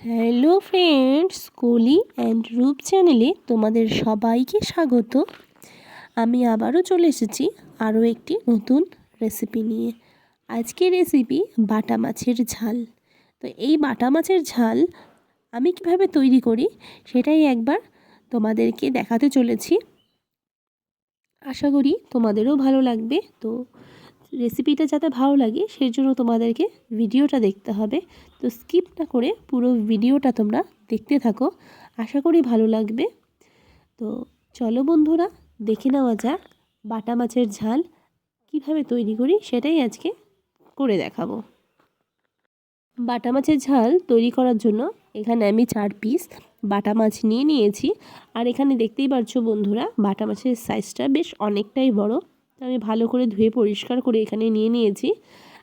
Hello friends, Koli and রূপ চ্যানেলে তোমাদের সবাইকে স্বাগত। আমি আবারও চলে এসেছি আরও একটি নতুন রেসিপি নিয়ে। আজকের রেসিপি বাটা মাছের ঝাল। তো এই বাটা মাছের ঝাল আমি কিভাবে তৈরি করি সেটাই একবার তোমাদেরকে দেখাতে চলেছি। আশা করি তোমাদেরও ভালো লাগবে। তো রেসিপিটা যাতে ভালো লাগে সেই জন্য তোমাদেরকে ভিডিওটা দেখতে হবে। তো স্কিপ না করে পুরো ভিডিওটা তোমরা দেখতে থাকো, আশা করি ভালো লাগবে। তো চলো বন্ধুরা, দেখে নেওয়া যাক বাটা মাছের ঝাল কিভাবে তৈরি করি, সেটাই আজকে করে দেখাবো। বাটা মাছের ঝাল তৈরি করার জন্য এখানে আমি 4 পিস বাটা মাছ নিয়ে নিয়েছি। আর এখানে দেখতেই পাচ্ছ বন্ধুরা, বাটা মাছের সাইজটা বেশ অনেকটাই বড়। তো আমি ভালো করে ধুয়ে পরিষ্কার করে এখানে নিয়ে নিয়েছি।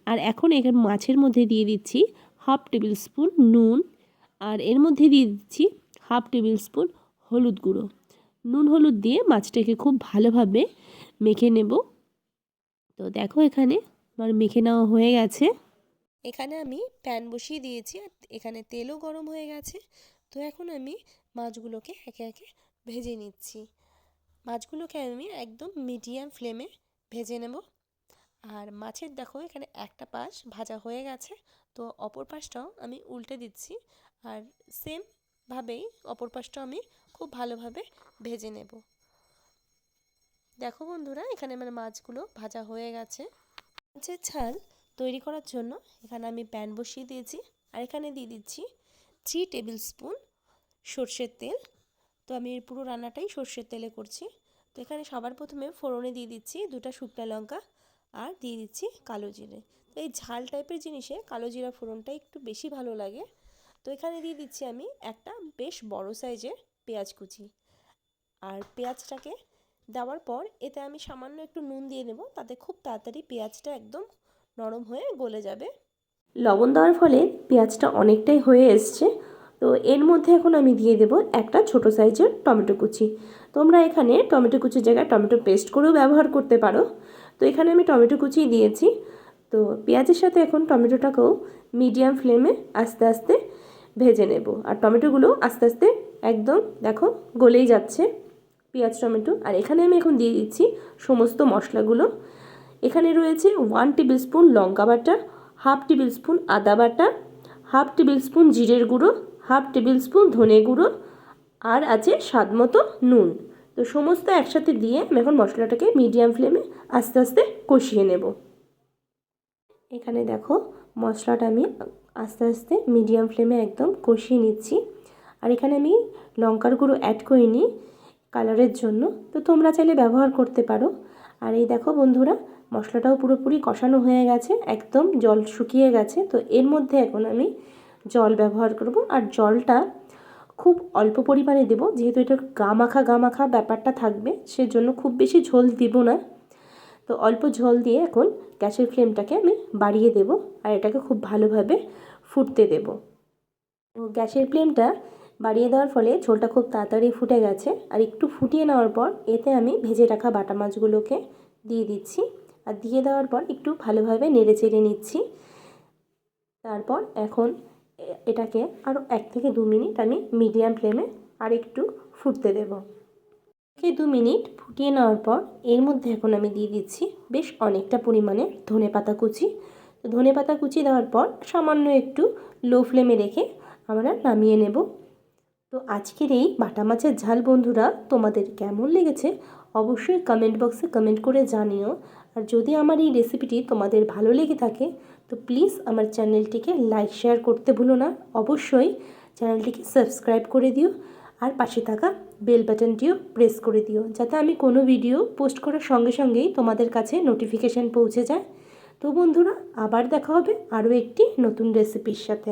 আর এখন এখানে মাছের মধ্যে দিয়ে দিচ্ছি হাফ টেবিল স্পুন নুন, আর এর মধ্যে দিয়ে দিচ্ছি হাফ টেবিল স্পুন হলুদ গুঁড়ো। নুন হলুদ দিয়ে মাছটাকে খুব ভালোভাবে মেখে নেব। তো দেখো এখানে আমার মেখে নেওয়া হয়ে গেছে। এখানে আমি প্যান বসিয়ে দিয়েছি আর এখানে তেলও গরম হয়ে গেছে। তো এখন আমি মাছগুলোকে একে একে ভেজে নিচ্ছি। মাছগুলোকে আমি একদম মিডিয়াম ফ্লেমে ভেজে নেব। আর মাছের দেখো এখানে একটা পাশ ভাজা হয়ে গেছে, তো অপর পাশটাও আমি উল্টে দিচ্ছি। আর সেমভাবেই অপর পাশটাও আমি খুব ভালোভাবে ভেজে নেব। দেখো বন্ধুরা, এখানে আমার মাছগুলো ভাজা হয়ে গেছে। মাছের ঝাল তৈরি করার জন্য এখানে আমি প্যান বসিয়ে দিয়েছি আর এখানে দিয়ে দিচ্ছি 3 টেবিল স্পুন সর্ষের তেল। তো আমি এর পুরো রান্নাটাই সর্ষের তেলে করছি। তো এখানে সবার প্রথমে ফোড়নে দিয়ে দিচ্ছি 2টা শুকনো লঙ্কা আর দিয়ে দিচ্ছি কালো জিরে। তো এই ঝাল টাইপের জিনিসে কালো জিরা ফোড়নটা একটু বেশি ভালো লাগে। তো এখানে দিয়ে দিচ্ছি আমি একটা বেশ বড় সাইজের পেঁয়াজ কুচি। আর পেঁয়াজটাকে দেওয়ার পর এতে আমি সামান্য একটু নুন দিয়ে নেব, তাতে খুব তাড়াতাড়ি পেঁয়াজটা একদম নরম হয়ে গলে যাবে। লবণ দেওয়ার ফলে পেঁয়াজটা অনেকটাই হয়ে এসছে। তো এর মধ্যে এখন আমি দিয়ে দেব একটা ছোট সাইজের টমেটো কুচি। তোমরা এখানে টমেটো কুচির জায়গায় টমেটো পেস্ট করেও ব্যবহার করতে পারো। তো এখানে আমি টমেটো কুচি দিয়েছি। তো পেঁয়াজের সাথে এখন টমেটোটাকেও মিডিয়াম ফ্লেমে আস্তে আস্তে ভেজে নেব। আর টমেটোগুলো আস্তে আস্তে একদম দেখো গলেই যাচ্ছে পেঁয়াজ টমেটো। আর এখানে আমি এখন দিয়ে দিচ্ছি সমস্ত মশলাগুলো। এখানে রয়েছে 1 টেবিল স্পুন লঙ্কা বাটা, হাফ টেবিল স্পুন আদা বাটা, হাফ টেবিল স্পুন জিরের গুঁড়ো, হাফ টেবিল স্পুন ধনে গুঁড়ো, আর আছে স্বাদ মতো নুন। তো সমস্ত একসাথে দিয়ে আমি এখন মশলাটাকে মিডিয়াম ফ্লেমে আস্তে আস্তে কষিয়ে নেব। এখানে দেখো মশলাটা আমি আস্তে আস্তে মিডিয়াম ফ্লেমে একদম কষিয়ে নিচ্ছি। আর এখানে আমি লঙ্কার গুঁড়ো অ্যাড করিনি কালারের জন্য, তো তোমরা চাইলে ব্যবহার করতে পারো। আর এই দেখো বন্ধুরা, মশলাটাও পুরোপুরি কষানো হয়ে গেছে, একদম জল শুকিয়ে গেছে। তো এর মধ্যে এখন আমি জল ব্যবহার করব। আর জলটা খুব অল্প পরিমাণে দেব, যেহেতু এটা গা মাখা ব্যাপারটা থাকবে, সেজন্য খুব বেশি ঝোল দিব না। তো অল্প ঝোল দিয়ে এখন গ্যাসের ফ্লেমটাকে আমি বাড়িয়ে দেব আর এটাকে খুব ভালোভাবে ফুটতে দেব। তো গ্যাসের ফ্লেমটা বাড়িয়ে দেওয়ার ফলে ঝোলটা খুব তাড়াতাড়ি ফুটে গেছে। আর একটু ফুটিয়ে নেওয়ার পর এতে আমি ভেজে রাখা বাটা মাছগুলোকে দিয়ে দিচ্ছি। আর দিয়ে দেওয়ার পর একটু ভালোভাবে নেড়ে চেড়ে নিচ্ছি। তারপর এখন এটাকে আরও 1 থেকে 2 মিনিট আমি মিডিয়াম ফ্লেমে আর একটু ফুটতে দেব। 2 মিনিট ফুটিয়ে নেওয়ার পর এর মধ্যে এখন আমি দিয়ে দিচ্ছি বেশ অনেকটা পরিমাণে ধনেপাতা কুচি। তো ধনেপাতা কুচি দেওয়ার পর সামান্য একটু লো ফ্লেমে রেখে আমরা নামিয়ে নেব। তো আজকের এই বাটা মাছের ঝাল বন্ধুরা তোমাদের কেমন লেগেছে অবশ্যই কমেন্ট বক্সে কমেন্ট করে জানিও। আর যদি আমার এই রেসিপিটি তোমাদের ভালো লেগে থাকে তো প্লিজ আমার চ্যানেলটিকে লাইক শেয়ার করতে ভুলো না। অবশ্যই চ্যানেলটিকে সাবস্ক্রাইব করে দিও আর পাশে থাকা বেল বাটনটিও প্রেস করে দিও, যাতে আমি কোনো ভিডিও পোস্ট করার সঙ্গে সঙ্গেই তোমাদের কাছে নোটিফিকেশান পৌঁছে যায়। তো বন্ধুরা, আবার দেখা হবে আরও একটি নতুন রেসিপির সাথে।